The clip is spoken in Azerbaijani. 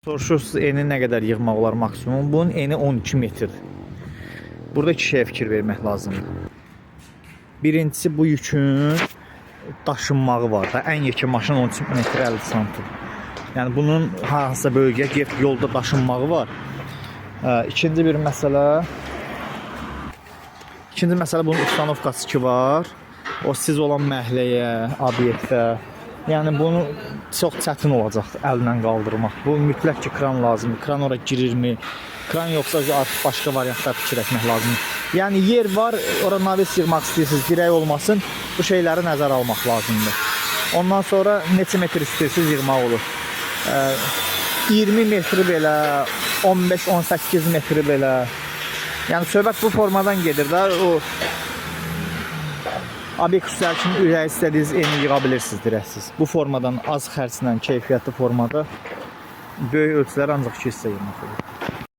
Soruşursunuz eni nə qədər yığmaq olar maksimum? Bunun eni 12 metrdir. Burada iki şeyə fikir vermək lazımdır. Birincisi bu yükün daşınmağı var da. Ən yekun maşın 13 metr 50 sm. Yəni bunun hansısa bölgəyə get yolda daşınmağı var. İkinci məsələ bunun ustanovkası ki var. O siz olan məhəlləyə, obyektə. Yəni bunu çox çətin olacaqdır əllə qaldırmaq. Bu mütləq ki kran lazımdır. Kran ora girirmi? Kran yoxsa artıq başqa variantlar fikirləşmək lazımdır. Yəni yer var, ora naves yığmaq istəyirsiniz, dirək olmasın. Bu şeyləri nəzərə almaq lazımdır. Ondan sonra neçə metr istəyirsiniz yığmaq olur. 20 metri belə, 15-18 metri belə. Yəni söhbət bu formadan gedir də. O obyekt üçün ürək istədiyiniz eni yığa bilirsiniz dirəksiz. Bu formadan az xərclə, keyfiyyətli formada böyük ölçülər ancaq 2 hissə yığmaq olur.